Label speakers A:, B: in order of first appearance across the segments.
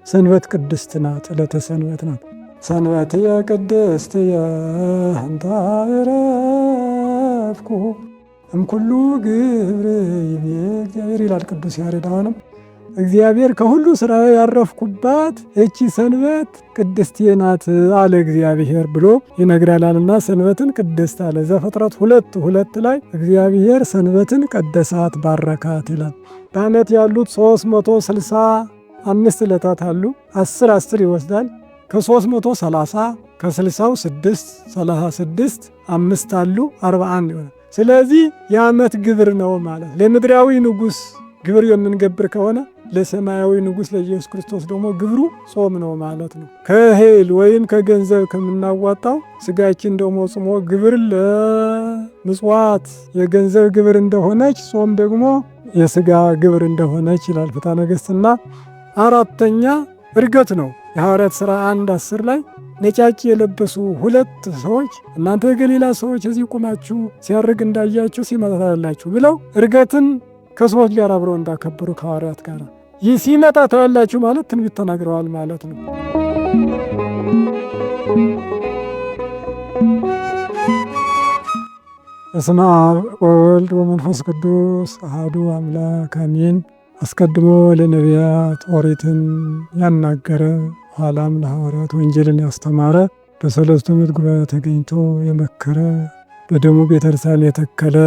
A: ሰንበት ቅድስት ናት፣ ዕለተ ሰንበት ናት። ሰንበትየ ቅድስትየ እንተ አዕረፍኩ እምኩሉ ግብር ይቤ እግዚአብሔር ይላል ቅዱስ ያሬድ። አሁንም እግዚአብሔር ከሁሉ ስራ ያረፍኩባት እቺ ሰንበት ቅድስት ናት አለ እግዚአብሔር ብሎ ይነግራልና ሰንበትን ቅድስት አለ። ዘፍጥረት 2:2 ላይ እግዚአብሔር ሰንበትን ቀደሳት ባረካት ይላል። በዓመት ያሉት 365 ዕለታት አሉ። 10 ይወስዳል። ከ330 ከ60 6 36 5 አሉ 41 ይሆናል። ስለዚህ የዓመት ግብር ነው ማለት። ለምድራዊ ንጉሥ ግብር የምንገብር ከሆነ ለሰማያዊ ንጉሥ ለኢየሱስ ክርስቶስ ደግሞ ግብሩ ጾም ነው ማለት ነው። ከእህል ወይም ከገንዘብ ከምናዋጣው ስጋችን ደግሞ ጽሞ ግብር ለምጽዋት የገንዘብ ግብር እንደሆነች ጾም ደግሞ የስጋ ግብር እንደሆነች ይላል ፍትሐ ነገሥትና። አራተኛ ዕርገት ነው። የሐዋርያት ሥራ 1:10 ላይ ነጫጭ የለበሱ 2 ሰዎች እናንተ የገሊላ ሰዎች እዚህ ቁማችሁ ሲያርግ እንዳያችሁ ሲመጣ ታያላችሁ ብለው ዕርገትን ከሰዎች ጋር አብረው እንዳከበሩ ከሐዋርያት ጋር ይህ ሲመጣ ታያላችሁ ማለት ትንቢት ተናግረዋል ማለት ነው። በስመ አብ ወወልድ ወመንፈስ ቅዱስ አሐዱ አምላክ አሜን። አስቀድሞ ለነቢያት ኦሪትን ያናገረ ኋላም ለሐዋርያት ወንጌልን ያስተማረ በሰለስቱ ምዕት ጉባኤ ተገኝቶ የመከረ በደሙ ቤተክርስቲያን የተከለ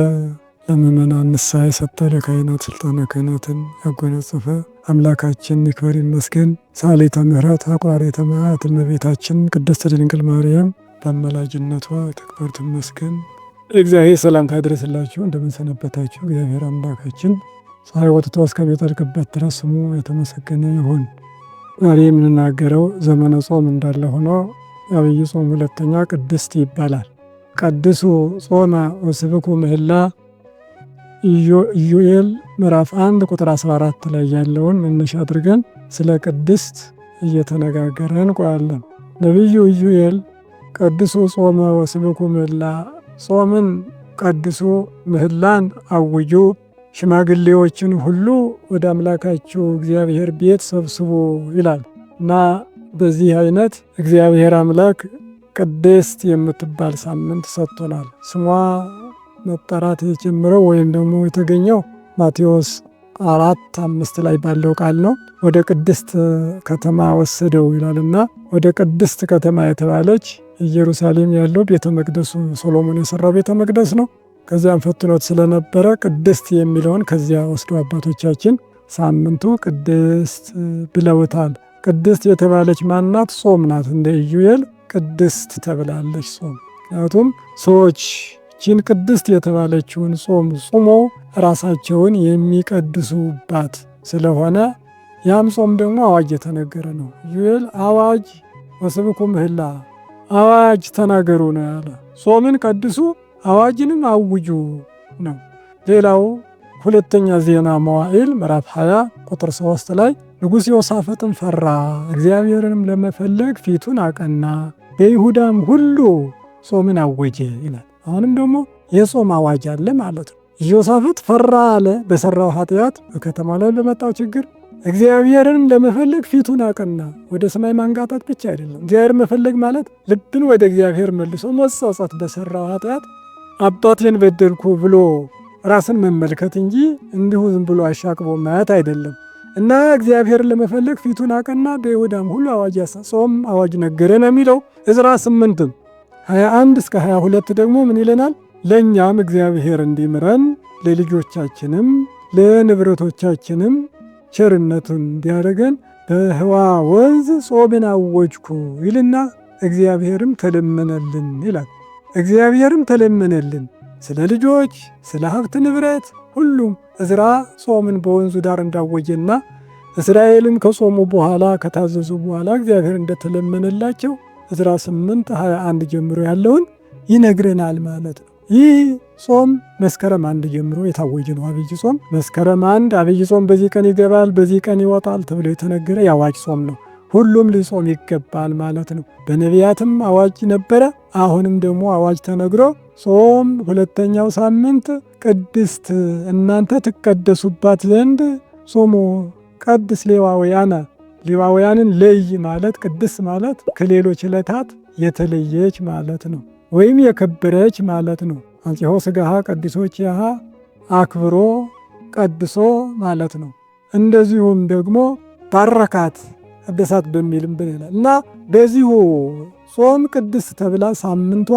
A: ለምእመናን ንስሐ የሰጠ ለካህናት ስልጣነ ክህነትን ያጎናጸፈ አምላካችን ይክበር ይመስገን። ሰአሊተ ምሕረት አቁራሪተ መዓት እመቤታችን ቅድስት ድንግል ማርያም በአማላጅነቷ ትክበር ትመስገን። እግዚአብሔር ሰላምታ ይድረስላችሁ። እንደምንሰነበታችሁ እግዚአብሔር አምላካችን ፀሐይ ወጥቶ እስከሚጠልቅበት ድረስ ስሙ የተመሰገነ ይሁን። ዛሬ የምንናገረው ዘመነ ጾም እንዳለ ሆኖ የዐቢይ ጾም ሁለተኛ ቅድስት ይባላል። ቀድሱ ጾመ ወስብኩ ምህላ ኢዩኤል ምዕራፍ 1 ቁጥር 14 ላይ ያለውን መነሻ አድርገን ስለ ቅድስት እየተነጋገረን እንቆያለን። ነቢዩ ኢዩኤል ቀድሱ ጾመ ወስብኩ ምህላ፣ ጾምን ቀድሱ ምህላን አውጁ፣ ሽማግሌዎችን ሁሉ ወደ አምላካችሁ እግዚአብሔር ቤት ሰብስቡ ይላል እና በዚህ አይነት እግዚአብሔር አምላክ ቅድስት የምትባል ሳምንት ሰጥቶናል። ስሟ መጠራት የጀመረው ወይም ደግሞ የተገኘው ማቴዎስ 4:5 ላይ ባለው ቃል ነው። ወደ ቅድስት ከተማ ወሰደው ይላልና ወደ ቅድስት ከተማ የተባለች ኢየሩሳሌም ያለው ቤተ መቅደሱ ሶሎሞን የሰራው ቤተ መቅደስ ነው። ከዚያም ፈትኖት ስለነበረ ቅድስት የሚለውን ከዚያ ወስደው አባቶቻችን ሳምንቱ ቅድስት ብለውታል። ቅድስት የተባለች ማናት? ጾም ናት። እንደ ኢዩኤል ቅድስት ተብላለች ጾም። ምክንያቱም ሰዎች ይህችን ቅድስት የተባለችውን ጾም ጾመው ራሳቸውን የሚቀድሱባት ስለሆነ ያም ጾም ደግሞ አዋጅ የተነገረ ነው። ኢዩኤል አዋጅ ወስብኩ ምህላ አዋጅ ተናገሩ ነው ያለ። ጾምን ቀድሱ አዋጅንም አውጁ ነው። ሌላው ሁለተኛ ዜና መዋዕል ምዕራፍ 20 ቁጥር 3 ላይ ንጉሥ ዮሳፍጥም ፈራ፣ እግዚአብሔርንም ለመፈለግ ፊቱን አቀና፣ በይሁዳም ሁሉ ጾምን አወጀ ይላል። አሁንም ደግሞ የጾም አዋጅ አለ ማለት ነው። ዮሳፍጥ ፈራ አለ በሰራው ኃጢአት፣ በከተማ ላይ ለመጣው ችግር እግዚአብሔርን ለመፈለግ ፊቱን አቀና። ወደ ሰማይ ማንጋጣት ብቻ አይደለም። እግዚአብሔር መፈለግ ማለት ልብን ወደ እግዚአብሔር መልሶ መጸጸት፣ በሰራው ኃጢአት አባቴን በደልኩ ብሎ ራስን መመልከት እንጂ እንዲሁ ዝም ብሎ አሻቅቦ ማየት አይደለም። እና እግዚአብሔርን ለመፈለግ ፊቱን አቀና፣ በይሁዳም ሁሉ አዋጅ ጾም አዋጅ ነገረ ነው የሚለው ዕዝራ 8 21 እስከ 22 ደግሞ ምን ይለናል? ለእኛም እግዚአብሔር እንዲምረን ለልጆቻችንም ለንብረቶቻችንም ቸርነቱን እንዲያደርገን በህዋ ወንዝ ጾምን አወጅኩ ይልና እግዚአብሔርም ተለመነልን ይላል። እግዚአብሔርም ተለመነልን ስለ ልጆች፣ ስለ ሀብት ንብረት ሁሉም። ዕዝራ ጾምን በወንዙ ዳር እንዳወጀና እስራኤልም ከጾሙ በኋላ ከታዘዙ በኋላ እግዚአብሔር እንደተለመነላቸው ዕዝራ 8:21 ጀምሮ ያለውን ይነግረናል ማለት ነው። ይህ ጾም መስከረም 1 ጀምሮ የታወጀ ነው። ዐቢይ ጾም መስከረም 1 ዐቢይ ጾም በዚህ ቀን ይገባል፣ በዚህ ቀን ይወጣል ተብሎ የተነገረ የአዋጅ ጾም ነው። ሁሉም ሊጾም ይገባል ማለት ነው። በነቢያትም አዋጅ ነበረ። አሁንም ደግሞ አዋጅ ተነግሮ ጾም ሁለተኛው ሳምንት ቅድስት እናንተ ትቀደሱባት ዘንድ ጾሙ ቀድስ ሌዋውያነ ሌዋውያንን ለይ ማለት ቅድስት ማለት ከሌሎች ዕለታት የተለየች ማለት ነው፣ ወይም የከበረች ማለት ነው። አንጽሖ ሥጋሃ ቀድሶኪሃ አክብሮ ቀድሶ ማለት ነው። እንደዚሁም ደግሞ ባረካት ቀደሳት በሚልም ብንላል እና በዚሁ ጾም ቅድስት ተብላ ሳምንቷ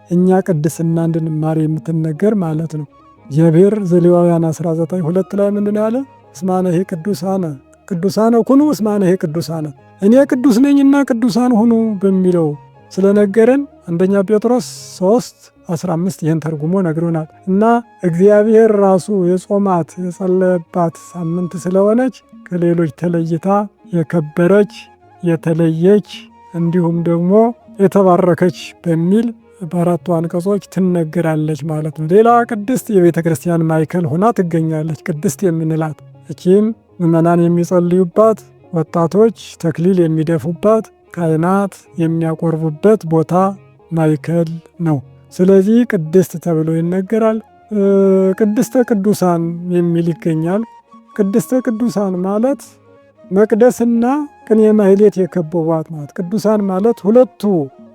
A: እኛ ቅድስና እንድንማር የምትነገር ማለት ነው። እግዚአብሔር ዘሌዋውያን 19:2 ላይ ምንድን ያለ? እስማነሄ ቅዱሳነ ኩኑ እስማነሄ ቅዱሳነ፣ እኔ ቅዱስ ነኝና ቅዱሳን ሁኑ በሚለው ስለነገረን አንደኛ ጴጥሮስ 3:15 ይህን ተርጉሞ ነግሮናል። እና እግዚአብሔር ራሱ የጾማት የጸለየባት ሳምንት ስለሆነች ከሌሎች ተለይታ የከበረች የተለየች እንዲሁም ደግሞ የተባረከች በሚል በአራቱ አንቀጾች ትነገራለች ማለት ነው። ሌላ ቅድስት የቤተ ክርስቲያን ማዕከል ሆና ትገኛለች። ቅድስት የምንላት እቺም ምዕመናን የሚጸልዩባት፣ ወጣቶች ተክሊል የሚደፉባት፣ ካህናት የሚያቆርቡበት ቦታ ማዕከል ነው። ስለዚህ ቅድስት ተብሎ ይነገራል። ቅድስተ ቅዱሳን የሚል ይገኛል። ቅድስተ ቅዱሳን ማለት መቅደስና ቅኔ ማህሌት የከበቧት ማለት። ቅዱሳን ማለት ሁለቱ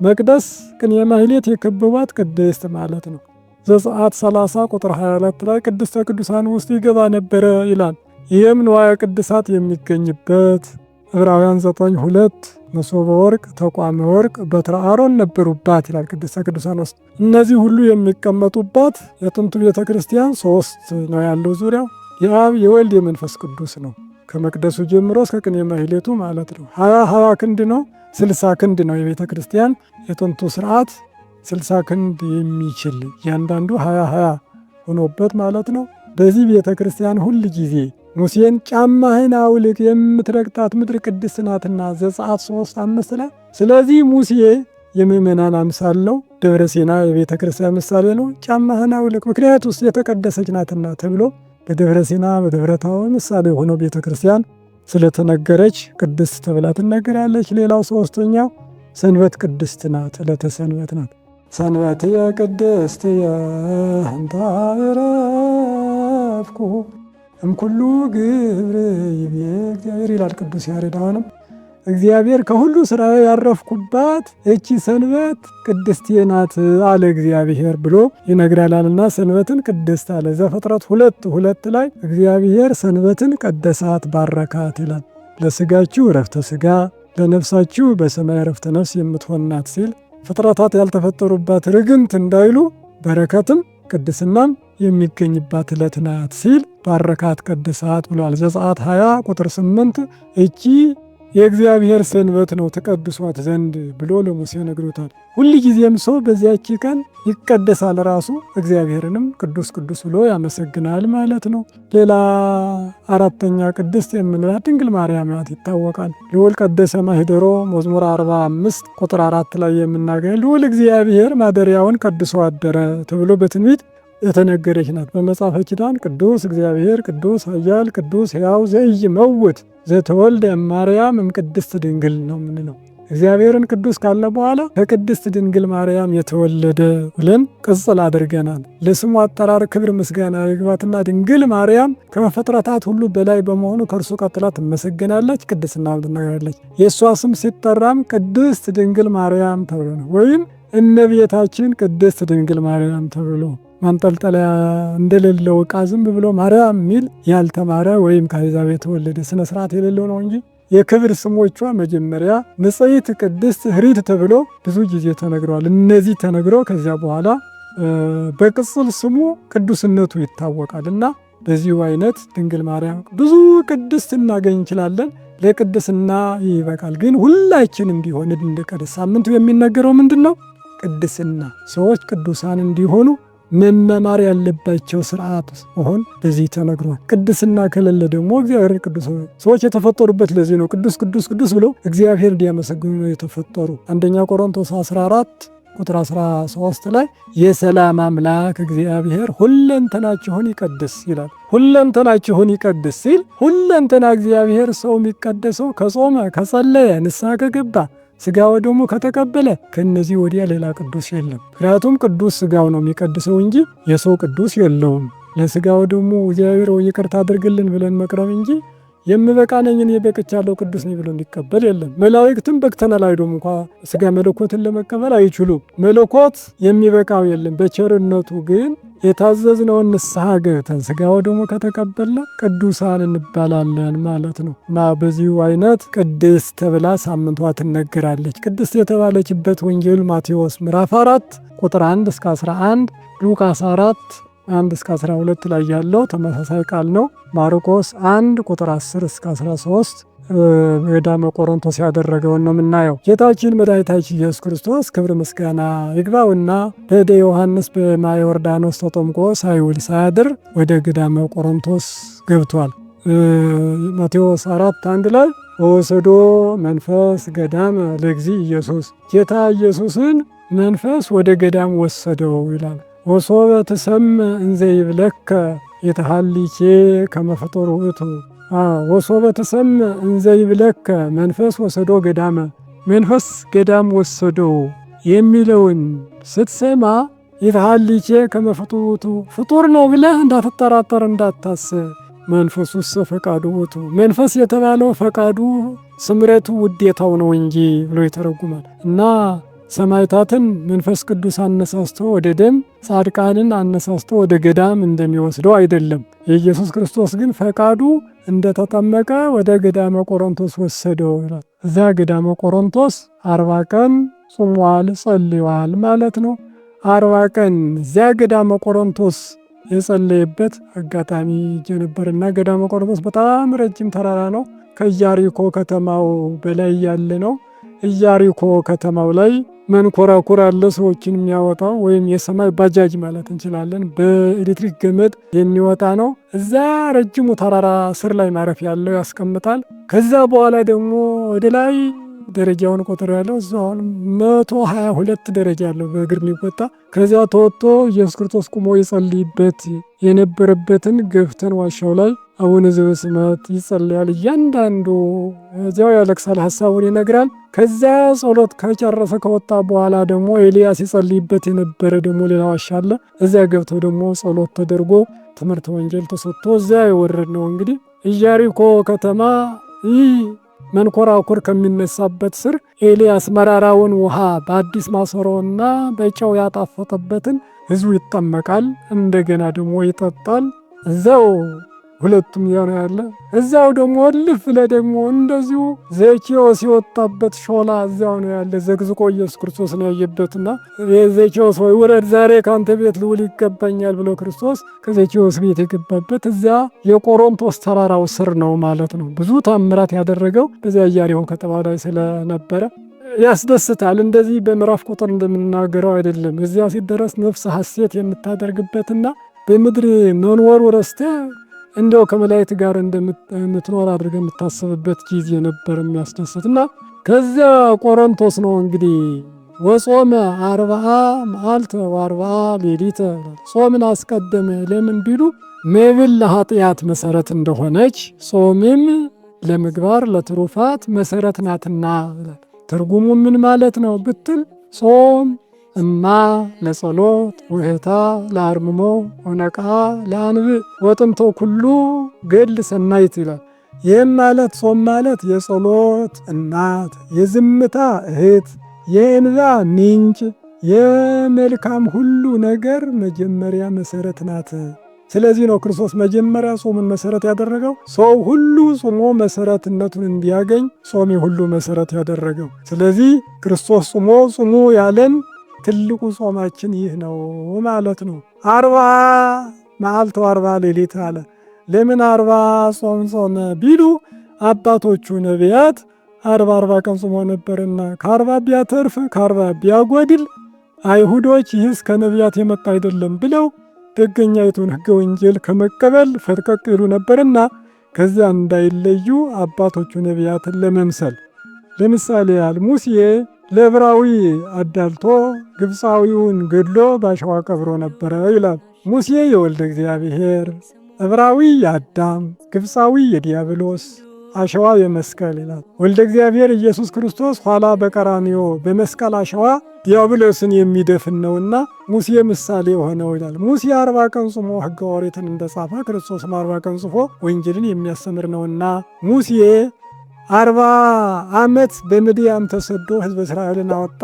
A: መቅደስ ቅኔ ማህሌት የከበቧት ቅድስት ማለት ነው። ዘጸአት 30 ቁጥር 22 ላይ ቅድስተ ቅዱሳን ውስጥ ይገባ ነበረ ይላል። ይህም ንዋየ ቅድሳት የሚገኝበት። ዕብራውያን 9:2 መሶበ ወርቅ፣ ተቋመ ወርቅ፣ በትረ አሮን ነበሩባት ይላል። ቅድስተ ቅዱሳን ውስጥ እነዚህ ሁሉ የሚቀመጡባት የጥንቱ ቤተ ክርስቲያን 3 ነው ያለው ዙሪያው። የአብ የወልድ የመንፈስ ቅዱስ ነው። ከመቅደሱ ጀምሮ እስከ ቅኔ ማህሌቱ ማለት ነው። 20 ክንድ ነው፣ 60 ክንድ ነው የቤተ ክርስቲያን የጥንቱ ስርዓት 60 ክንድ የሚችል እያንዳንዱ 20 ሆኖበት ማለት ነው። በዚህ ቤተ ክርስቲያን ሁል ጊዜ ሙሴን ጫማህን አውልቅ የምትረግጣት ምድር ቅድስት ናትና ዘጸአት 3:5 ላይ። ስለዚህ ሙሴ የምእመናን አምሳል ነው። ደብረ ሲና የቤተ ክርስቲያን ምሳሌ ነው። ጫማህን አውልቅ ምክንያት ውስጥ የተቀደሰች ናትና ተብሎ በደብረ ሲና በደብረ ታቦር ምሳሌ ሆነው ቤተ ክርስቲያን ስለተነገረች ቅድስት ተብላ ትነገራለች። ሌላው ሶስተኛው ሰንበት ቅድስት ናት። ዕለተ ሰንበት ናት። ሰንበትየ ቅድስትየ እንተ አዕረፍኩ እምኩሉ ግብር ይቤ እግዚአብሔር ይላል ቅዱስ ያሬድ። አሁንም እግዚአብሔር ከሁሉ ስራ ያረፍኩባት እቺ ሰንበት ቅድስት ናት አለ እግዚአብሔር ብሎ ይነግራልና ሰንበትን ቅድስት አለ። ዘፍጥረት 2:2 ላይ እግዚአብሔር ሰንበትን ቀደሳት ባረካት ይላል። ለስጋችሁ ረፍተ ስጋ ለነፍሳችሁ በሰማይ ረፍተ ነፍስ የምትሆን ናት ሲል ፍጥረታት ያልተፈጠሩባት ርግምት እንዳይሉ በረከትም ቅድስናም የሚገኝባት ዕለት ናት ሲል ባረካት ቀደሳት ብሏል። ዘጸአት 20 ቁጥር 8 እቺ የእግዚአብሔር ሰንበት ነው ተቀድሷት ዘንድ ብሎ ለሙሴ ነግሮታል። ሁል ጊዜም ሰው በዚያች ቀን ይቀደሳል፣ ራሱ እግዚአብሔርንም ቅዱስ ቅዱስ ብሎ ያመሰግናል ማለት ነው። ሌላ አራተኛ ቅድስት የምንላት ድንግል ማርያም ናት ይታወቃል። ልዑል ቀደሰ ማኅደሮ መዝሙር 45 ቁጥር 4 ላይ የምናገኝ ልዑል እግዚአብሔር ማደሪያውን ቀድሶ አደረ ተብሎ በትንቢት የተነገረች ናት። በመጽሐፈ ኪዳን ቅዱስ እግዚአብሔር ቅዱስ ኃያል ቅዱስ ሕያው ዘኢይመውት ዘተወልደ እማርያም እምቅድስት ድንግል ነው የምንለው። እግዚአብሔርን ቅዱስ ካለ በኋላ ከቅድስት ድንግል ማርያም የተወለደ ብለን ቅጽል አድርገናል። ለስሙ አጠራር ክብር ምስጋና ይግባትና ድንግል ማርያም ከመፍጥረታት ሁሉ በላይ በመሆኑ ከእርሱ ቀጥላ ትመሰገናለች፣ ቅድስና ትናገራለች። የእሷ ስም ሲጠራም ቅድስት ድንግል ማርያም ተብሎ ነው፣ ወይም እመቤታችን ቅድስት ድንግል ማርያም ተብሎ ማንጠልጠለያ እንደሌለው ዕቃ ዝም ብሎ ማርያም የሚል ያልተማረ ወይም ከአሕዛብ የተወለደ ስነ ስርዓት የሌለው ነው እንጂ የክብር ስሞቿ መጀመሪያ ንጽሕት፣ ቅድስት፣ ኅሪት ተብሎ ብዙ ጊዜ ተነግረዋል። እነዚህ ተነግሮ ከዚያ በኋላ በቅጽል ስሙ ቅዱስነቱ ይታወቃል እና በዚሁ አይነት ድንግል ማርያም ብዙ ቅድስት እናገኝ እንችላለን። ለቅድስና ይበቃል። ግን ሁላችንም ቢሆን እንድንቀድስ ሳምንቱ የሚነገረው ምንድን ነው? ቅድስና። ሰዎች ቅዱሳን እንዲሆኑ መመማር ያለባቸው ስርዓት መሆን በዚህ ተነግሯል። ቅድስና ከሌለ ደግሞ እግዚአብሔር ቅዱስ ሰዎች የተፈጠሩበት ለዚህ ነው። ቅዱስ ቅዱስ ቅዱስ ብለው እግዚአብሔር እንዲያመሰግኑ ነው የተፈጠሩ። አንደኛ ቆሮንቶስ 14 ቁጥር 13 ላይ የሰላም አምላክ እግዚአብሔር ሁለንተናችሁን ይቀድስ ይላል። ሁለንተናችሁን ይቀድስ ሲል ሁለንተና እግዚአብሔር ሰው የሚቀደሰው ከጾመ፣ ከጸለየ፣ ንስሐ ከገባ፣ ስጋ ወደሙ ከተቀበለ ከነዚህ ወዲያ ሌላ ቅዱስ የለም። ምክንያቱም ቅዱስ ስጋው ነው የሚቀድሰው እንጂ የሰው ቅዱስ የለውም። ለስጋ ወደሙ እግዚአብሔር ይቅርታ አድርግልን ብለን መቅረብ እንጂ የምበቃ ነኝ እኔ በቅቻለሁ ቅዱስ ነኝ ብሎ እንዲቀበል የለም። መላእክትም በቅተናል አይሉም እንኳ ስጋ መለኮትን ለመቀበል አይችሉም። መለኮት የሚበቃው የለም። በቸርነቱ ግን የታዘዝነውን ንስሐ ገብተን ስጋ ወደሙ ከተቀበልን ቅዱሳን እንባላለን ማለት ነው። እና በዚሁ አይነት ቅድስት ተብላ ሳምንቷ ትነገራለች። ቅድስት የተባለችበት ወንጌል ማቴዎስ ምዕራፍ 4 ቁጥር 1 እስከ 11፣ ሉቃስ 4 1 እስከ 12 ላይ ያለው ተመሳሳይ ቃል ነው። ማርቆስ 1 ቁጥር 10 እስከ 13 ገዳመ ቆሮንቶስ ያደረገውን ነው የምናየው። ጌታችን መድኃኒታችን ኢየሱስ ክርስቶስ ክብር ምስጋና ይግባውና በእደ ዮሐንስ በማየ ዮርዳኖስ ተጠምቆ ሳይውል ሳያድር ወደ ገዳመ ቆሮንቶስ ገብቷል። ማቴዎስ 4 1 ላይ ወሰዶ መንፈስ ገዳም ለእግዚ ኢየሱስ፣ ጌታ ኢየሱስን መንፈስ ወደ ገዳም ወሰደው ይላል። ወሶበ ትሰምዕ እንዘ ይብለከ የተሃሊኬ ከመ ፍጡር ውእቱ። ወሶበ ትሰምዕ እንዘ ይብለከ መንፈስ ወሰዶ ገዳመ፣ መንፈስ ገዳም ወሰደው የሚለውን ስትሰማ የተሃሊኬ ከመ ፍጡር ውእቱ፣ ፍጡር ነው ብለህ እንዳትጠራጠር እንዳታስብ። መንፈሱሰ ፈቃዱ ውእቱ፣ መንፈስ የተባለው ፈቃዱ ስምረቱ ውዴታው ነው እንጂ ብሎ ይተረጉማል። እና ሰማዕታትን መንፈስ ቅዱስ አነሳስቶ ወደ ደም፣ ጻድቃንን አነሳስቶ ወደ ገዳም እንደሚወስደው አይደለም። የኢየሱስ ክርስቶስ ግን ፈቃዱ እንደተጠመቀ ወደ ገዳመ ቆሮንቶስ ወሰደው ይላል። እዚያ ገዳመ ቆሮንቶስ 40 ቀን ጾሟል ጸልዋል ማለት ነው። 40 ቀን እዚያ ገዳመ ቆሮንቶስ የጸለየበት አጋጣሚ ነበርና ገዳመ ቆሮንቶስ በጣም ረጅም ተራራ ነው። ከኢያሪኮ ከተማው በላይ ያለ ነው። ኢያሪኮ ከተማው ላይ መንኮራኩር አለ፣ ሰዎችን የሚያወጣው ወይም የሰማይ ባጃጅ ማለት እንችላለን። በኤሌክትሪክ ገመድ የሚወጣ ነው። እዛ ረጅሙ ተራራ ስር ላይ ማረፊያ ያለው ያስቀምጣል። ከዛ በኋላ ደግሞ ወደ ላይ ደረጃውን ቁጥር ያለው እዛ አሁን 122 ደረጃ ያለው በእግር የሚወጣ ከዚያ ተወጥቶ ኢየሱስ ክርስቶስ ቁሞ ይጸልይበት የነበረበትን ገብተን ዋሻው ላይ አቡነ ዘበሰማያት ይጸልያል። እያንዳንዱ እዚያው ያለቅሳል፣ ሀሳቡን ይነግራል። ከዚያ ጸሎት ከጨረሰ ከወጣ በኋላ ደግሞ ኤልያስ ይጸልይበት የነበረ ደግሞ ሌላ ዋሻ አለ። እዚያ ገብተው ደግሞ ጸሎት ተደርጎ ትምህርት ወንጌል ተሰጥቶ እዚያ የወረድ ነው። እንግዲህ ኢያሪኮ ከተማ ይህ መንኮራኩር ከሚነሳበት ስር ኤልያስ መራራውን ውሃ በአዲስ ማሰሮና በጨው ያጣፈጠበትን ሕዝቡ ይጠመቃል፣ እንደገና ደግሞ ይጠጣል። እዛው ሁለቱም ያው ያለ እዛው ደግሞ እልፍ ደግሞ እንደዚሁ ዘኬዎስ የወጣበት ሾላ እዛው ነው ያለ። ዘግዝቆ ኢየሱስ ክርስቶስ ነው ያየበትና የዘኬዎስ ሆይ ውረድ፣ ዛሬ ካንተ ቤት ልውል ይገባኛል ብሎ ክርስቶስ ከዘኬዎስ ቤት የገባበት እዚያ የቆሮንቶስ ተራራው ስር ነው ማለት ነው። ብዙ ታምራት ያደረገው በዚያ ኢያሪኮ ከተማ ላይ ስለነበረ ያስደስታል። እንደዚህ በምዕራፍ ቁጥር እንደምናገረው አይደለም። እዚያ ሲደረስ ነፍስ ሐሴት የምታደርግበትና በምድር መኖር ረስተ እንደው ከመላእክት ጋር እንደምትኖር አድርገህ የምታስብበት ጊዜ ነበር የሚያስደስትና ከዚያ ቆሮንቶስ ነው እንግዲህ ወጾመ 40 መዓልተ ወ40 ሌሊተ። ጾምን አስቀደመ ለምን ቢሉ መብል ለኃጢአት መሰረት እንደሆነች ጾምም ለምግባር ለትሩፋት መሰረት ናትና። ትርጉሙ ምን ማለት ነው ብትል ጾም እማ ለጸሎት ውህታ ለአርምሞ ወነቃ ለአንብ ወጥንቶ ኩሉ ገድል ሰናይት ይላል። ይህም ማለት ጾም ማለት የጸሎት እናት፣ የዝምታ እህት፣ የእንባ ምንጭ፣ የመልካም ሁሉ ነገር መጀመሪያ መሰረት ናት። ስለዚህ ነው ክርስቶስ መጀመሪያ ጾምን መሰረት ያደረገው። ሰው ሁሉ ጾሞ መሰረትነቱን እንዲያገኝ ጾም ሁሉ መሰረት ያደረገው። ስለዚህ ክርስቶስ ጾሞ ጾሙ ያለን ትልቁ ጾማችን ይህ ነው ማለት ነው። 40 መዓልተ ወ40 ሌሊት አለ። ለምን 40 ጾም ጾመ ቢሉ አባቶቹ ነቢያት 40 ቀን ጾሞ ነበርና ከ40 ቢያተርፍ ከ40 ቢያጎድል አይሁዶች ይህስ ከነቢያት የመጣ አይደለም ብለው ደገኛይቱን ሕገ ወንጌል ከመቀበል ፈጥቀቅ ይሉ ነበርና ከዚያ እንዳይለዩ አባቶቹ ነቢያትን ለመምሰል ለምሳሌ ያህል ሙሴ ለዕብራዊ አዳልቶ ግብፃዊውን ገድሎ ባሸዋ ቀብሮ ነበረ ይላል። ሙሴ የወልደ እግዚአብሔር፣ ዕብራዊ የአዳም፣ ግብፃዊ የዲያብሎስ፣ አሸዋ የመስቀል ይላል። ወልደ እግዚአብሔር ኢየሱስ ክርስቶስ ኋላ በቀራንዮ በመስቀል አሸዋ ዲያብሎስን የሚደፍን ነውና ሙሴ ምሳሌ የሆነው ይላል። ሙሴ 40 ቀን ጾሞ ሕገ ኦሪትን እንደጻፈ ክርስቶስም 40 ቀን ጽፎ ወንጌልን የሚያስተምር ነውና ሙሴ 40 ዓመት በምድያም ተሰዶ ሕዝበ እስራኤልን አወጣ።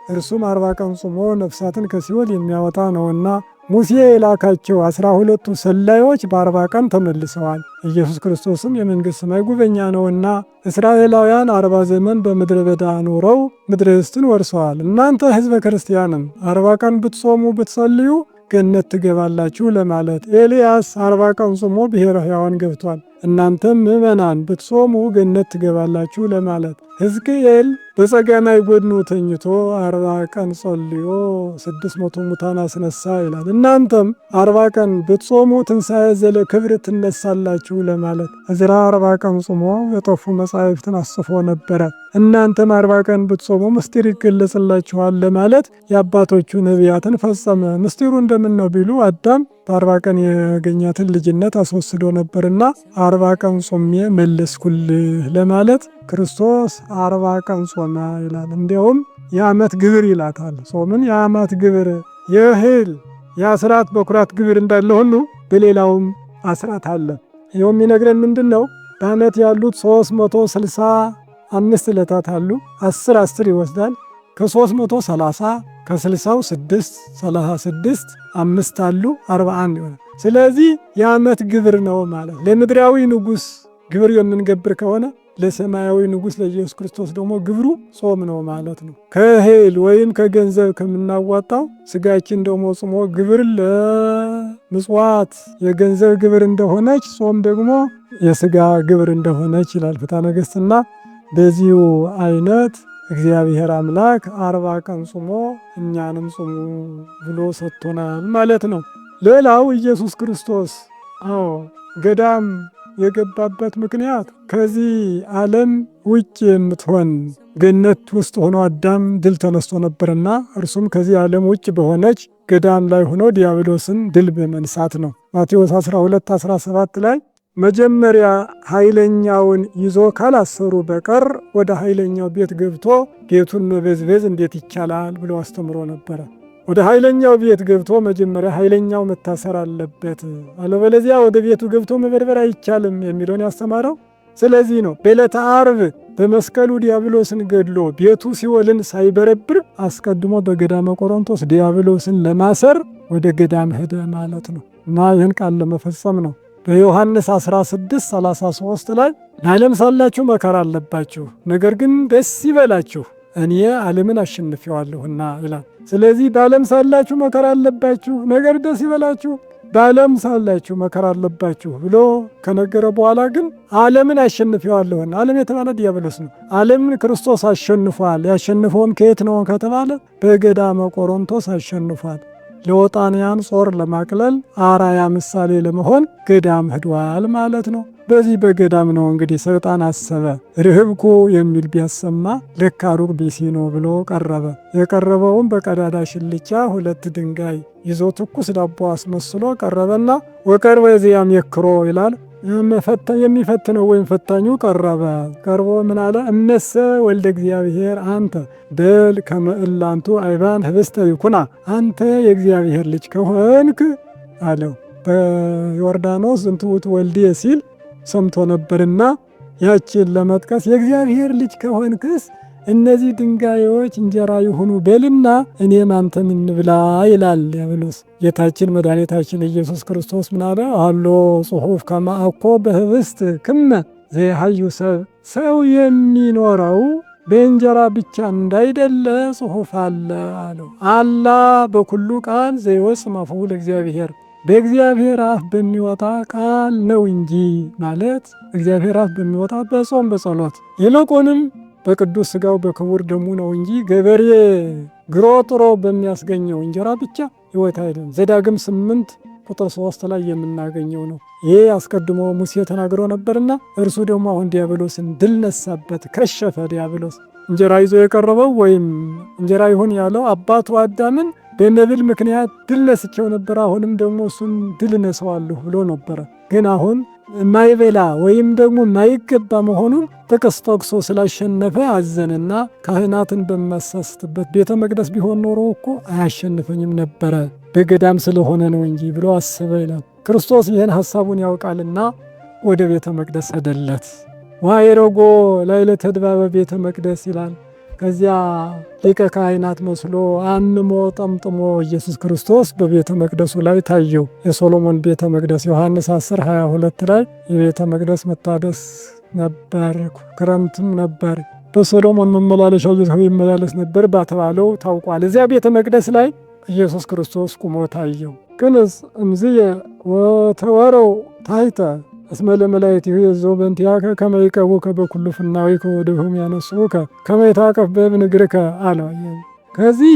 A: እርሱም 40 ቀን ጾሞ ነፍሳትን ከሲኦል የሚያወጣ ነውና ሙሴ የላካቸው 12ቱ ሰላዮች በ40 ቀን ተመልሰዋል። ኢየሱስ ክርስቶስም የመንግሥተ ሰማይ ጉበኛ ነውና እስራኤላውያን 40 ዘመን በምድረ በዳ ኖረው ምድረ ርስትን ወርሰዋል። እናንተ ሕዝበ ክርስቲያንም 40 ቀን ብትጾሙ ብትጸልዩ ገነት ትገባላችሁ ለማለት ኤልያስ 40 ቀን ጾሞ ብሔረ ሕያዋን ገብቷል። እናንተም ምዕመናን ብትጾሙ ገነት ትገባላችሁ ለማለት ሕዝቅኤል በጸጋማይ ጎድኑ ተኝቶ 40 ቀን ጸልዮ 600 ሙታን አስነሳ ይላል። እናንተም 40 ቀን ብትጾሙ ትንሣኤ ዘለ ክብር ትነሳላችሁ ለማለት ዕዝራ 40 ቀን ጾሞ የጠፉ መጻሕፍትን አስፎ ነበረ። እናንተም 40 ቀን ብትጾሙ ምስጢር ይገለጽላችኋል ለማለት የአባቶቹ ነቢያትን ፈጸመ። ምስጢሩ እንደምን ነው ቢሉ አዳም በ40 ቀን ያገኛትን ልጅነት አስወስዶ ነበርና 40 ቀን ጾሜ መለስኩልህ ለማለት ክርስቶስ 40 ቀን ጾመ ይላል። እንዲያውም የዓመት ግብር ይላታል። ጾምን የዓመት ግብር የእህል የአስራት በኩራት ግብር እንዳለ ሁሉ በሌላውም አስራት አለ። ይኸው የሚነግረን ምንድን ነው? በዓመት ያሉት 365 ዕለታት አሉ። 10 ይወስዳል። ከ330 ከ60 6 36 5 አሉ 41 ይሆናል። ስለዚህ የዓመት ግብር ነው ማለት። ለምድራዊ ንጉሥ ግብር የምንገብር ከሆነ ለሰማያዊ ንጉሥ ለኢየሱስ ክርስቶስ ደግሞ ግብሩ ጾም ነው ማለት ነው። ከእህል ወይም ከገንዘብ ከምናዋጣው ስጋችን ደግሞ ጾሞ ግብር ለምጽዋት የገንዘብ ግብር እንደሆነች ጾም ደግሞ የስጋ ግብር እንደሆነች ይላል ፍትሐ ነገሥትና በዚሁ አይነት እግዚአብሔር አምላክ 40 ቀን ጾሞ እኛንም ጾሙ ብሎ ሰጥቶናል ማለት ነው። ሌላው ኢየሱስ ክርስቶስ ገዳም የገባበት ምክንያት ከዚህ ዓለም ውጭ የምትሆን ገነት ውስጥ ሆኖ አዳም ድል ተነስቶ ነበርና እርሱም ከዚህ ዓለም ውጭ በሆነች ገዳም ላይ ሆኖ ዲያብሎስን ድል በመንሳት ነው። ማቴዎስ 12:17 ላይ መጀመሪያ ኃይለኛውን ይዞ ካላሰሩ በቀር ወደ ኃይለኛው ቤት ገብቶ ቤቱን መበዝበዝ እንዴት ይቻላል ብሎ አስተምሮ ነበረ። ወደ ኃይለኛው ቤት ገብቶ መጀመሪያ ኃይለኛው መታሰር አለበት፣ አለበለዚያ ወደ ቤቱ ገብቶ መበርበር አይቻልም የሚለውን ያስተማረው ስለዚህ ነው። በዕለተ ዓርብ በመስቀሉ ዲያብሎስን ገድሎ ቤቱ ሲኦልን ሳይበረብር አስቀድሞ በገዳመ ቆሮንቶስ ዲያብሎስን ለማሰር ወደ ገዳም ሄደ ማለት ነው እና ይህን ቃል ለመፈጸም ነው። በዮሐንስ 16:33 ላይ ለዓለም ሳላችሁ መከራ አለባችሁ፣ ነገር ግን ደስ ይበላችሁ እኔ ዓለምን አሸንፌዋለሁና ይላል። ስለዚህ በዓለም ሳላችሁ መከራ አለባችሁ፣ ነገር ደስ ይበላችሁ፣ በዓለም ሳላችሁ መከራ አለባችሁ ብሎ ከነገረ በኋላ ግን ዓለምን አሸንፌዋለሁና፣ ዓለም የተባለ ዲያብሎስ ነው። ዓለምን ክርስቶስ አሸንፏል። ያሸንፈውም ከየት ነው ከተባለ በገዳመ ቆሮንቶስ አሸንፏል። ለወጣንያን ጾር ለማቅለል አራያ ምሳሌ ለመሆን ገዳም ሄዷል ማለት ነው። በዚህ በገዳም ነው እንግዲህ ሰይጣን አሰበ። ርህብኩ የሚል ቢያሰማ ልክ ሩቅ ቢሲ ነው ብሎ ቀረበ። የቀረበውም በቀዳዳ ሽልቻ 2 ድንጋይ ይዞ ትኩስ ዳቦ አስመስሎ ቀረበና ወቀርበ ዚያም የክሮ ይላል። የሚፈትነው ወይም ፈታኙ ቀረበ። ቀርቦ ምን አለ? እነሰ ወልደ እግዚአብሔር አንተ በል ከመ እላንቱ አይባን ህብስተ ይኩና፣ አንተ የእግዚአብሔር ልጅ ከሆንክ አለው። በዮርዳኖስ እንትውት ወልድየ ሲል ሰምቶ ነበርና ያችን ለመጥቀስ የእግዚአብሔር ልጅ ከሆንክስ እነዚህ ድንጋዮች እንጀራ ይሁኑ በልና እኔም አንተም እንብላ ይላል ዲያብሎስ። ጌታችን መድኃኒታችን ኢየሱስ ክርስቶስ ምን አለ? አሎ ጽሑፍ ከመ አኮ በህብስት ክመ ዘይሃዩ ሰብ፣ ሰው የሚኖረው በእንጀራ ብቻ እንዳይደለ ጽሑፍ አለ አለው። አላ በኩሉ ቃል ዘይወጽእ እምአፉሁ ለእግዚአብሔር፣ በእግዚአብሔር አፍ በሚወጣ ቃል ነው እንጂ ማለት እግዚአብሔር አፍ በሚወጣ በጾም በጸሎት ይልቁንም በቅዱስ ሥጋው በክቡር ደሙ ነው እንጂ ገበሬ ግሮ ጥሮ በሚያስገኘው እንጀራ ብቻ ሕይወት አይደለም። ዘዳግም 8:3 ላይ የምናገኘው ነው። ይህ አስቀድሞ ሙሴ ተናግሮ ነበርና እርሱ ደግሞ አሁን ዲያብሎስን ድል ነሳበት፣ ከሸፈ። ዲያብሎስ እንጀራ ይዞ የቀረበው ወይም እንጀራ ይሁን ያለው አባቱ አዳምን በነቢል ምክንያት ድል ነስቼው ነበር፣ አሁንም ደግሞ እሱን ድል እነሳዋለሁ ብሎ ነበረ። ግን አሁን ማይበላ ወይም ደግሞ ማይገባ መሆኑን ጥቅስ ጠቅሶ ስላሸነፈ አዘንና ካህናትን በማሳስትበት ቤተ መቅደስ ቢሆን ኖሮ እኮ አያሸንፈኝም ነበረ በገዳም ስለሆነ ነው እንጂ ብሎ አሰበ ይላል። ክርስቶስ ይህን ሐሳቡን ያውቃልና ወደ ቤተ መቅደስ ሄደለት። ዋይረጎ ላዕለ ተድባበ ቤተ መቅደስ ይላል። ከዚያ ሊቀ ካህናት መስሎ አንሞ ጠምጥሞ ኢየሱስ ክርስቶስ በቤተ መቅደሱ ላይ ታየው። የሶሎሞን ቤተ መቅደስ ዮሐንስ 10:22 ላይ የቤተ መቅደስ መታደስ ነበር፣ ክረምትም ነበር፣ በሶሎሞን መመላለሻው ይመላለስ ነበር ባተባለው ታውቋል። እዚያ ቤተ መቅደስ ላይ ኢየሱስ ክርስቶስ ቁሞ ታየው። ቅንስ እምዝየ ወተወረው ታይተ እስመ ለመላእክቲሁ የዘው በእንቲአከ ከመ ይቀቡከ በኩሉ ፍናዊከ ወዲሁም ያነሱከ ከመ ይታቀፍ በእብን እግርከ አለ። ከዚህ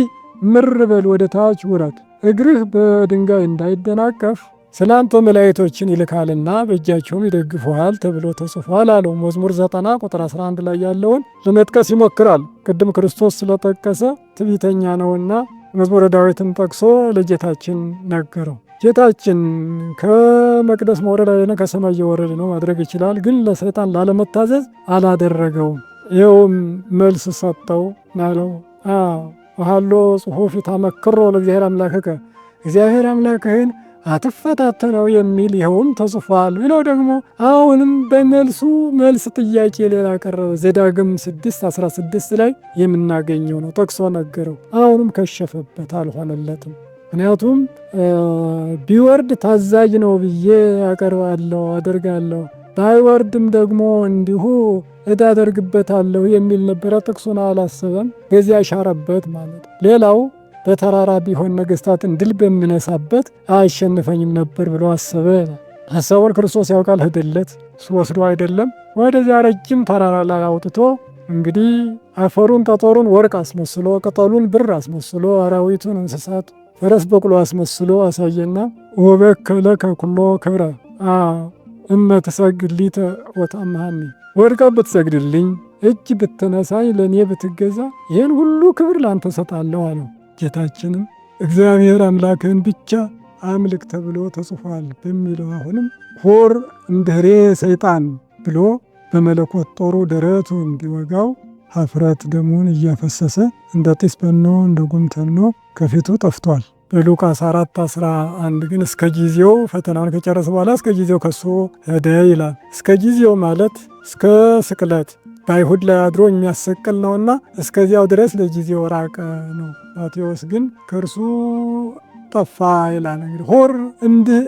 A: ምር በል ወደ ታች ውረድ፣ እግርህ በድንጋይ እንዳይደናቀፍ ስላንተ መላእክቶችን ይልካልና በእጃቸውም ይደግፈዋል ተብሎ ተጽፏል አለው። መዝሙር 90 ቁጥር 11 ላይ ያለውን ለመጥቀስ ይሞክራል። ቅድም ክርስቶስ ስለጠቀሰ ትዕቢተኛ ነውና መዝሙረ ዳዊትን ጠቅሶ ለጌታችን ነገረው። ጌታችን ከመቅደስ መውረድ አይደለ ከሰማይ እየወረደ ነው ማድረግ ይችላል። ግን ለሰይጣን ላለመታዘዝ አላደረገውም። ይኸውም መልስ ሰጠው ናለው ወሃሎ ጽሑፍ ታመክሮ ለእግዚአብሔር አምላክከ እግዚአብሔር አምላክህን አትፈታተነው የሚል ይኸውም ተጽፏል ብለው ደግሞ አሁንም በመልሱ መልስ ጥያቄ ሌላ ቀረበ። ዘዳግም 6:16 ላይ የምናገኘው ነው። ጠቅሶ ነገረው። አሁንም ከሸፈበት፣ አልሆነለትም። ምክንያቱም ቢወርድ ታዛዥ ነው ብዬ ያቀርባለሁ አደርጋለሁ፣ ባይወርድም ደግሞ እንዲሁ እዳደርግበታለሁ የሚል ነበረ። ጥቅሱን አላሰበም፣ በዚያ ሻረበት ማለት። ሌላው በተራራ ቢሆን ነገስታትን ድል በምነሳበት አያሸንፈኝም ነበር ብሎ አሰበ። ሀሳቡን ክርስቶስ ያውቃል። ሄደለት። እሱ ወስዶ አይደለም፣ ወደዚያ ረጅም ተራራ ላይ አውጥቶ እንግዲህ አፈሩን ጠጠሩን ወርቅ አስመስሎ ቅጠሉን ብር አስመስሎ አራዊቱን እንስሳት ፈረስ በቅሎ አስመስሎ አሳየና ወበከለ ከኩሎ ክብረ እመ ትሰግድ ሊተ ወታምሃኒ ወድቀ ብትሰግድልኝ እጅ ብትነሳኝ ለእኔ ብትገዛ ይህን ሁሉ ክብር ላንተ ሰጣለሁ አለው። ጌታችንም እግዚአብሔር አምላክህን ብቻ አምልክ ተብሎ ተጽፏል በሚለው አሁንም ሆር እምድኅሬ ሰይጣን ብሎ በመለኮት ጦሩ ደረቱ እንዲወጋው ኀፍረት ደሙን እያፈሰሰ እንደ ጢስ በኖ እንደ ጉም ተኖ ከፊቱ ጠፍቷል። በሉቃስ 4:11 ግን እስከ ጊዜው ፈተናውን ከጨረሰ በኋላ እስከ ጊዜው ከሶ ሄደ ይላል። እስከ ጊዜው ማለት እስከ ስቅለት በአይሁድ ላይ አድሮ የሚያሰቅል ነውና እስከዚያው ድረስ ለጊዜው ራቀ ነው። ማቴዎስ ግን ከእርሱ ጠፋ ይላል። እንግዲህ ሆር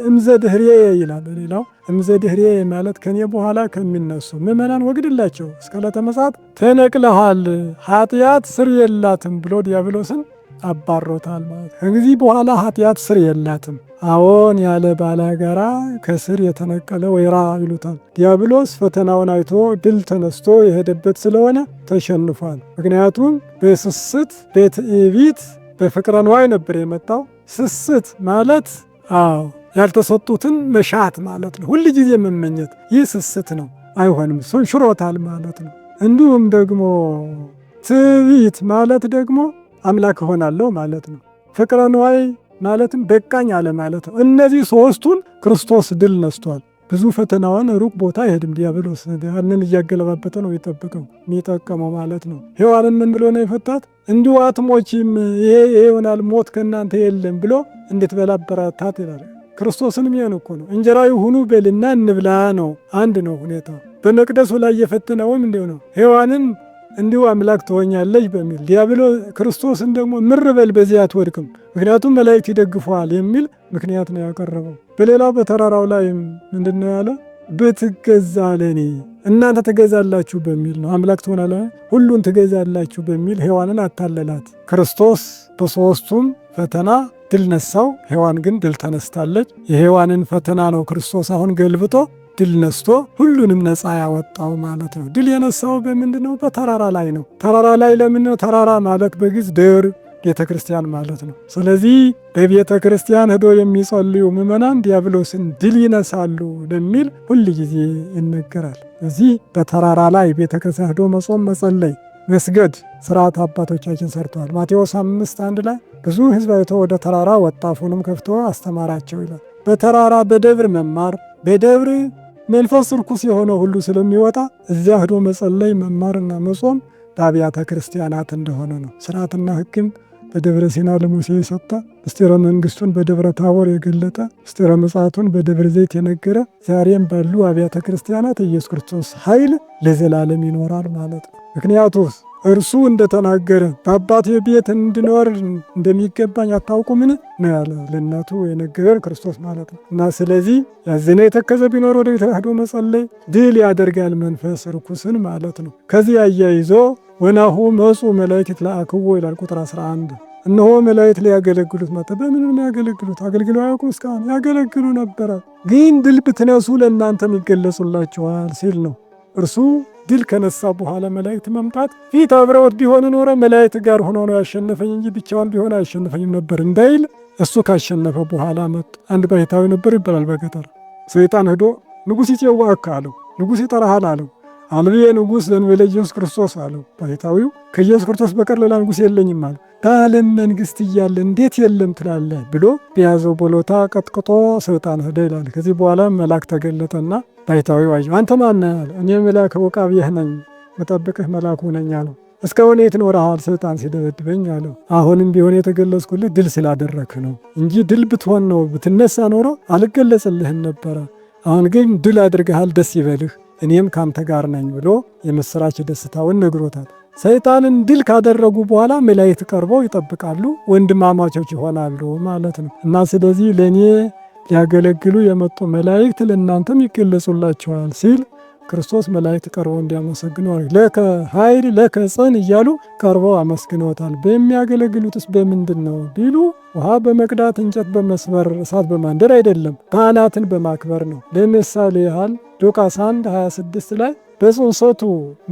A: እምዘድኅሬ ይላል። ሌላው እምዘድኅሬ ማለት ከኔ በኋላ ከሚነሱ ምእመናን ወግድላቸው እስከ ዕለተ ምጽአት ተነቅለሃል፣ ኃጢአት ስር የላትም ብሎ ዲያብሎስን አባሮታል ማለት። ከዚህ በኋላ ኃጢአት ስር የላትም። አዎን ያለ ባላጋራ ከስር የተነቀለ ወይራ ይሉታል። ዲያብሎስ ፈተናውን አይቶ ድል ተነስቶ የሄደበት ስለሆነ ተሸንፏል። ምክንያቱም በስስት በትዕቢት በፍቅረ ነዋይ ነበር የመጣው። ስስት ማለት ያልተሰጡትን መሻት ማለት ነው። ሁል ጊዜ መመኘት፣ ይህ ስስት ነው። አይሆንም፣ እሱን ሽሮታል ማለት ነው። እንዲሁም ደግሞ ትዕቢት ማለት ደግሞ አምላክ እሆናለሁ ማለት ነው። ፍቅረ ነዋይ ማለትም በቃኝ አለ ማለት ነው። እነዚህ ሶስቱን ክርስቶስ ድል ነስቷል። ብዙ ፈተናውን ሩቅ ቦታ አይሄድም ዲያብሎስ። ያንን እያገለባበጠ ነው የሚጠቀመው ማለት ነው። ሔዋንን ምን ብሎ ነው የፈታት? እንዲሁ አትሞቺም፣ ይሄ ይሆናል፣ ሞት ከእናንተ የለም ብሎ እንድትበላ አበረታት ይላል። ክርስቶስንም ይሄን እኮ ነው። እንጀራ ይሁኑ በልና እንብላ ነው። አንድ ነው ሁኔታው። በመቅደሱ ላይ የፈተነውም እንዲሁ ነው። ሔዋንን እንዲሁ አምላክ ትሆኛለች በሚል ዲያብሎስ ክርስቶስን ደግሞ ምር በል በዚህ አትወድቅም፣ ምክንያቱም መላእክት ይደግፈዋል የሚል ምክንያት ነው ያቀረበው። በሌላው በተራራው ላይ ምንድነው ያለ? ብትገዛ ለኔ እናንተ ትገዛላችሁ በሚል ነው። አምላክ ትሆናለ ሁሉን ትገዛላችሁ በሚል ሔዋንን አታለላት። ክርስቶስ በሶስቱም ፈተና ድል ነሳው። ሔዋን ግን ድል ተነስታለች። የሔዋንን ፈተና ነው ክርስቶስ አሁን ገልብጦ ድል ነስቶ ሁሉንም ነፃ ያወጣው ማለት ነው። ድል የነሳው በምንድን ነው? በተራራ ላይ ነው። ተራራ ላይ ለምን ነው? ተራራ ማለት በግዕዝ ደብር ቤተ ክርስቲያን ማለት ነው። ስለዚህ በቤተ ክርስቲያን ሄዶ የሚጸልዩ ምእመናን ዲያብሎስን ድል ይነሳሉ ለሚል ሁል ጊዜ ይነገራል። እዚህ በተራራ ላይ ቤተ ክርስቲያን ሄዶ መጾም፣ መጸለይ፣ መስገድ ስርዓት አባቶቻችን ሰርተዋል። ማቴዎስ 5:1 ላይ ብዙ ሕዝብ አይቶ ወደ ተራራ ወጣ፣ አፉንም ከፍቶ አስተማራቸው ይላል። በተራራ በደብር መማር፣ በደብር መንፈስ ርኩስ የሆነ ሁሉ ስለሚወጣ እዚያ ሄዶ መጸለይ መማርና መጾም በአብያተ ክርስቲያናት እንደሆነ ነው። ስርዓትና ሕግም በደብረ ሲና ለሙሴ የሰጠ፣ ምስጢረ መንግሥቱን በደብረ ታቦር የገለጠ፣ ምስጢረ ምጽአቱን በደብረ ዘይት የነገረ ዛሬም ባሉ አብያተ ክርስቲያናት ኢየሱስ ክርስቶስ ኃይል ለዘላለም ይኖራል ማለት ነው። ምክንያቱስ እርሱ እንደተናገረ በአባቴ ቤት እንድኖር እንደሚገባኝ አታውቁምን ነው ያለ። ለእናቱ የነገረን ክርስቶስ ማለት ነው። እና ስለዚህ ያዘነ የተከዘ ቢኖር ወደ ቤት ሄዶ መጸለይ ድል ያደርጋል መንፈስ ርኩስን ማለት ነው። ከዚህ አያይዞ ወናሁ መጹ መላእክት ይትለአክዎ ይላል ቁጥር 11። እነሆ መላእክት ሊያገለግሉት መጣ። በምን ነው ያገለግሉት? አገልግለው አያውቁም? እስካሁን ያገለግሉ ነበረ፣ ግን ድል ብትነሱ ለእናንተም ይገለጹላችኋል ሲል ነው። እርሱ ድል ከነሳ በኋላ መላእክት መምጣት ፊት አብረውት ቢሆን ኖረ መላእክት ጋር ሆኖ ነው ያሸነፈኝ እንጂ ብቻውን ቢሆን አያሸነፈኝም ነበር እንዳይል እሱ ካሸነፈ በኋላ መጡ። አንድ ባሕታዊ ነበር ይባላል በገጠር። ሰይጣን ሄዶ ንጉሥ ይፄዋዕከ አለው። ንጉሥ ይጠራሃል አለው። አልብየ ንጉሥ ዘእንበለ ኢየሱስ ክርስቶስ አለው። ባሕታዊው ከኢየሱስ ክርስቶስ በቀር ሌላ ንጉሥ የለኝም አለ። በዓለም መንግሥት እያለ እንዴት የለም ትላለህ ብሎ በያዘው ቦሎታ ቀጥቅጦ ሰይጣን ሄደ ይላል። ከዚህ በኋላ መልአክ ተገለጠና ባሕታዊው አየው። አንተ ማን ነህ አለ። እኔ መልአከ ውቃብየህ ነኝ፣ መጠብቅህ መልአኩ ነኝ አለው። እስካሁን የት ኖረሃል ሰይጣን ሲደበድበኝ አለው። አሁንም ቢሆን የተገለጽኩልህ ድል ስላደረግህ ነው እንጂ ድል ብትሆን ነው ብትነሳ ኖሮ አልገለጽልህም ነበረ። አሁን ግን ድል አድርገሃል፣ ደስ ይበልህ፣ እኔም ካንተ ጋር ነኝ ብሎ የምስራች ደስታውን ነግሮታል። ሰይጣንን ድል ካደረጉ በኋላ መላእክት ቀርበው ይጠብቃሉ፣ ወንድማማቾች ይሆናሉ ማለት ነው። እና ስለዚህ ለእኔ ሊያገለግሉ የመጡ መላእክት ለእናንተም ይገለጹላችኋል ሲል ክርስቶስ መላእክት ቀርበው እንዲያመሰግኑ ለከ ኃይል ለከ ጽን እያሉ ቀርበው አመስግነውታል። በሚያገለግሉትስ በምንድን ነው ቢሉ ውሃ በመቅዳት እንጨት በመስበር እሳት በማንደር አይደለም፣ በዓላትን በማክበር ነው። ለምሳሌ ያህል ሉቃስ 1:26 ላይ በጽንሰቱ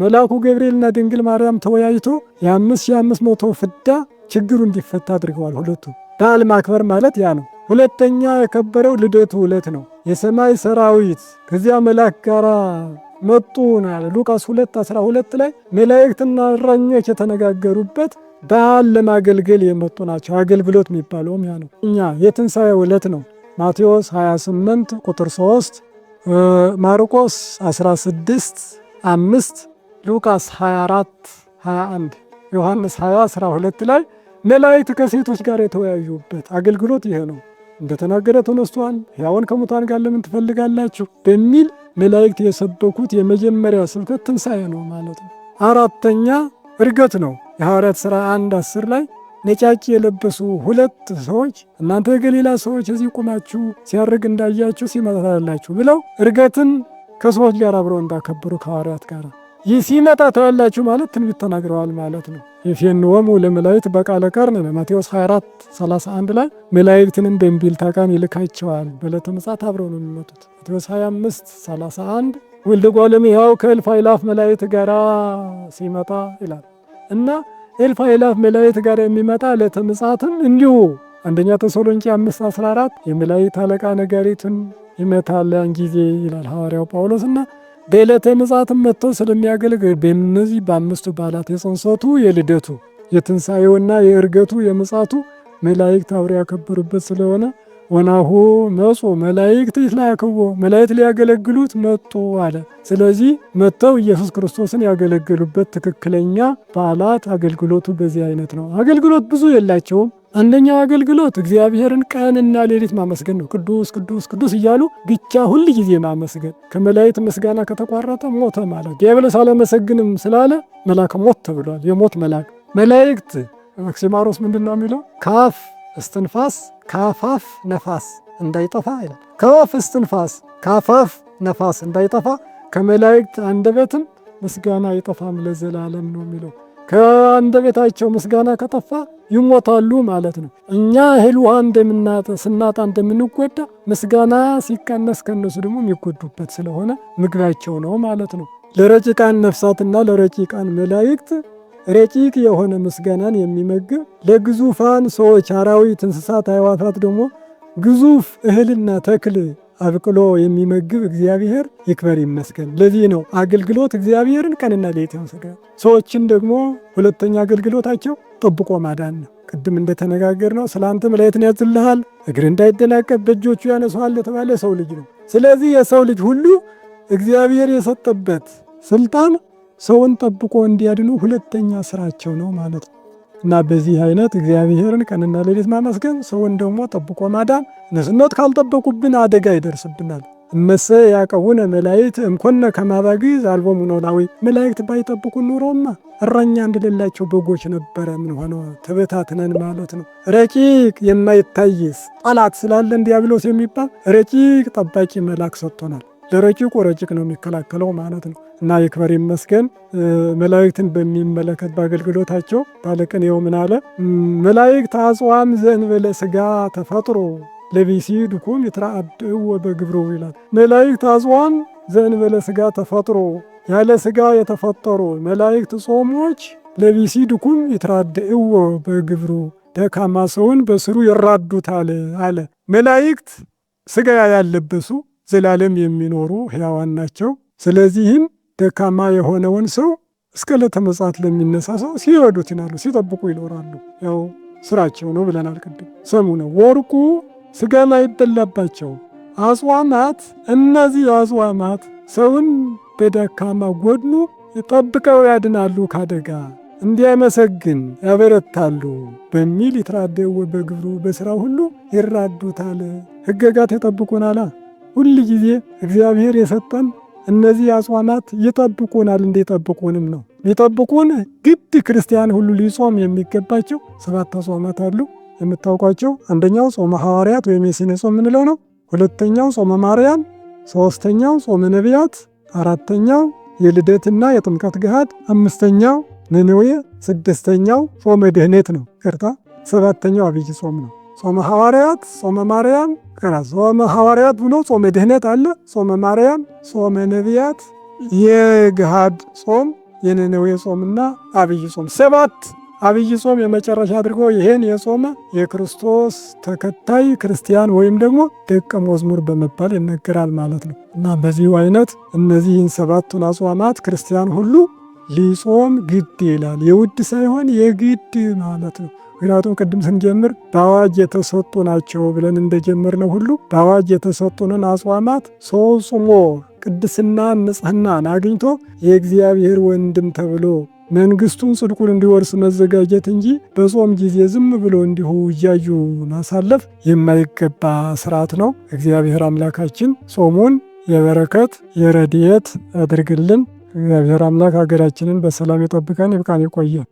A: መልአኩ ገብርኤልና ድንግል ማርያም ተወያይቶ የ5500 ፍዳ ችግሩ እንዲፈታ አድርገዋል። ሁለቱ በዓል ማክበር ማለት ያ ነው። ሁለተኛ የከበረው ልደቱ ዕለት ነው። የሰማይ ሰራዊት ከዚያ መልአክ ጋር መጡ ናለ። ሉቃስ 2:12 ላይ መላእክትና እረኞች የተነጋገሩበት በዓል ለማገልገል የመጡ ናቸው። አገልግሎት የሚባለውም ያ ነው። እኛ የትንሣኤው ዕለት ነው። ማቴዎስ 28 ቁጥር 3፣ ማርቆስ 16:5፣ ሉቃስ 24:21፣ ዮሐንስ 20:12 ላይ መላእክት ከሴቶች ጋር የተወያዩበት አገልግሎት ይሄ ነው። እንደተናገረ ተነስቷል፣ ሕያዋን ከሙታን ጋር ለምን ትፈልጋላችሁ በሚል መላእክት የሰበኩት የመጀመሪያ ስብከት ትንሣኤ ነው ማለት ነው። አራተኛ ዕርገት ነው። የሐዋርያት ሥራ 1:10 ላይ ነጫጭ የለበሱ 2 ሰዎች እናንተ የገሊላ ሰዎች እዚህ ቁማችሁ ሲያርግ እንዳያችሁ ሲመጣ ታያላችሁ ብለው ዕርገትን ከሰዎች ጋር አብረው እንዳከበሩ ከሐዋርያት ጋር ይህ ሲመጣ ታያላችሁ ማለት ትንቢት ተናግረዋል ማለት ነው። የፌንወሙ ለመላእክት በቃለ ቀርን ማቴዎስ 24:31 ላይ መላእክትንም በእምቢልታ ቃል ይልካቸዋል። በዕለተ ምጽአት አብረው ነው የሚመጡት። ማቴዎስ 25:31 ወልደ እጓለ እመሕያው ከእልፍ አእላፍ መላእክት ጋር ሲመጣ ይላል እና እልፍ አእላፍ መላእክት ጋር የሚመጣ ዕለተ ምጽአትም እንዲሁ አንደኛ ተሰሎንቄ 5:14 የመላእክት አለቃ ነጋሪቱን ይመታል ያን ጊዜ ይላል ሐዋርያው ጳውሎስና በዕለተ ምጽአትም መጥተው ስለሚያገለግል በእነዚህ በአምስቱ በዓላት የጽንሰቱ፣ የልደቱ፣ የትንሣኤውና የዕርገቱ የምጽአቱ መላእክት አብረው ያከበሩበት ስለሆነ ወናሁ መጹ መላእክት ይትለአክዎ መላእክት ሊያገለግሉት መጡ አለ። ስለዚህ መጥተው ኢየሱስ ክርስቶስን ያገለገሉበት ትክክለኛ በዓላት አገልግሎቱ በዚህ አይነት ነው። አገልግሎት ብዙ የላቸውም። አንደኛው አገልግሎት እግዚአብሔርን ቀንና ሌሊት ማመስገን ነው። ቅዱስ ቅዱስ ቅዱስ እያሉ ብቻ ሁል ጊዜ ማመስገን። ከመላእክት ምስጋና ከተቋረጠ ሞተ ማለት። ዲያብሎስ አላመሰግንም ስላለ መልአከ ሞት ተብሏል። የሞት መልአክ። መላእክት ማክሲማሮስ ምንድን ነው የሚለው? ከአፍ እስትንፋስ ከአፋፍ ነፋስ እንዳይጠፋ ይላል። ከአፍ እስትንፋስ ከአፋፍ ነፋስ እንዳይጠፋ ከመላእክት አንደበትም ምስጋና አይጠፋም ለዘላለም ነው የሚለው። ከአንደበታቸው ምስጋና ከጠፋ ይሞታሉ ማለት ነው። እኛ እህል ውሃ ስናጣ እንደምንጎዳ ምስጋና ሲቀነስ ከነሱ ደግሞ የሚጎዱበት ስለሆነ ምግባቸው ነው ማለት ነው። ለረቂቃን ነፍሳትና ለረቂቃን መላእክት ረቂቅ የሆነ ምስጋናን የሚመግብ ለግዙፋን ሰዎች፣ አራዊት፣ እንስሳት፣ አዕዋፋት ደግሞ ግዙፍ እህልና ተክል አብቅሎ የሚመግብ እግዚአብሔር ይክበር ይመስገን። ለዚህ ነው አገልግሎት እግዚአብሔርን ቀንና ሌሊት ያመሰግናል። ሰዎችን ደግሞ ሁለተኛ አገልግሎታቸው ጠብቆ ማዳን ነው። ቅድም እንደተነጋገርነው ስላንተ መላእክትን ያዝልሃል፣ እግር እንዳይደናቀፍ በእጆቹ ያነሳዋል የተባለ ሰው ልጅ ነው። ስለዚህ የሰው ልጅ ሁሉ እግዚአብሔር የሰጠበት ስልጣን ሰውን ጠብቆ እንዲያድኑ ሁለተኛ ስራቸው ነው ማለት ነው እና በዚህ አይነት እግዚአብሔርን ቀንና ሌሊት ማመስገን፣ ሰውን ደግሞ ጠብቆ ማዳን። ንስኖት ካልጠበቁብን አደጋ ይደርስብናል። እመሰ ያዕቀቡነ መላእክት እምኮነ ከመ አባግዕ ዘአልቦሙ ኖላዊ። መላእክት ባይጠብቁን ኑሮማ እረኛ እንደሌላቸው በጎች ነበረ ምን ሆነው ተበታትነን ማለት ነው። ረቂቅ የማይታይስ ጠላት ስላለን ዲያብሎስ የሚባል ረቂቅ ጠባቂ መልአክ ሰጥቶናል። ለረቂቁ ረቂቅ ነው የሚከላከለው ማለት ነው እና ይክበር ይመስገን። መላእክትን በሚመለከት በአገልግሎታቸው ባለቅኔው ምን አለ? መላእክት አጽዋም ዘእንበለ ሥጋ ተፈጥሮ ለቢሲ ድኩም ይትራአድው በግብሩ ይላል። መላእክት አጽዋም ዘእንበለ ሥጋ ተፈጥሮ፣ ያለ ሥጋ የተፈጠሩ መላእክት ጾሞች ለቢሲ ድኩም ይትራድው በግብሩ፣ ደካማ ሰውን በስሩ ይራዱታል አለ። መላእክት ሥጋ ያለበሱ ዘላለም የሚኖሩ ሕያዋን ናቸው። ስለዚህም ደካማ የሆነውን ሰው እስከ ዕለተ ምጽአት ለሚነሳ ሰው ሲረዱት ይናሉ፣ ሲጠብቁ ይኖራሉ። ያው ስራቸው ነው ብለናል ቅድም። ሰሙ ነው ወርቁ ሥጋ ማይበላባቸው አጽዋማት። እነዚህ አጽዋማት ሰውን በደካማ ጎድኑ ጠብቀው ያድናሉ ካደጋ፣ እንዲያመሰግን ያበረታሉ በሚል ይትራደው በግብሩ፣ በሥራ ሁሉ ይራዱታል። ሕገጋት ይጠብቁናላ። ሁል ጊዜ እግዚአብሔር የሰጠን እነዚህ አጽዋማት ይጠብቁናል። እንዲጠብቁንም ነው ሊጠብቁን ግድ ክርስቲያን ሁሉ ሊጾም የሚገባቸው 7 አጽዋማት አሉ የምታውቋቸው። አንደኛው ጾመ ሐዋርያት ወይም የሲኔ ጾም የምንለው ነው። ሁለተኛው ጾመ ማርያም፣ ሶስተኛው ጾመ ነቢያት፣ አራተኛው የልደትና የጥምቀት ገሃድ፣ አምስተኛው ነነዌ፣ ስድስተኛው ጾመ ድህነት ነው። ቅርታ ሰባተኛው አብይ ጾም ነው። ጾመ ሐዋርያት፣ ጾመ ማርያም፣ ጾመ ሐዋርያት ብሎ ጾመ ድህነት አለ፣ ጾመ ማርያም፣ ጾመ ነቢያት፣ የገሃድ ጾም፣ የነነዌ ጾምና አብይ ጾም። 7 አብይ ጾም የመጨረሻ አድርጎ ይሄን የጾመ የክርስቶስ ተከታይ ክርስቲያን ወይም ደግሞ ደቀ መዝሙር በመባል ይነገራል ማለት ነው እና በዚሁ አይነት እነዚህን 7ቱን አጽዋማት ክርስቲያን ሁሉ ሊጾም ግድ ይላል። የውድ ሳይሆን የግድ ማለት ነው። ምክንያቱም ቅድም ስንጀምር በአዋጅ የተሰጡ ናቸው ብለን እንደጀመርነው ሁሉ በአዋጅ የተሰጡንን አጽዋማት ሰው ጾሞ ቅድስና ንጽሕናን አግኝቶ የእግዚአብሔር ወንድም ተብሎ መንግሥቱን ጽድቁን እንዲወርስ መዘጋጀት እንጂ በጾም ጊዜ ዝም ብሎ እንዲሁ እያዩ ማሳለፍ የማይገባ ስርዓት ነው። እግዚአብሔር አምላካችን ጾሙን የበረከት የረድኤት ያድርግልን። እግዚአብሔር አምላክ ሀገራችንን በሰላም ይጠብቀን። ይብቃን፣ ይቆየን።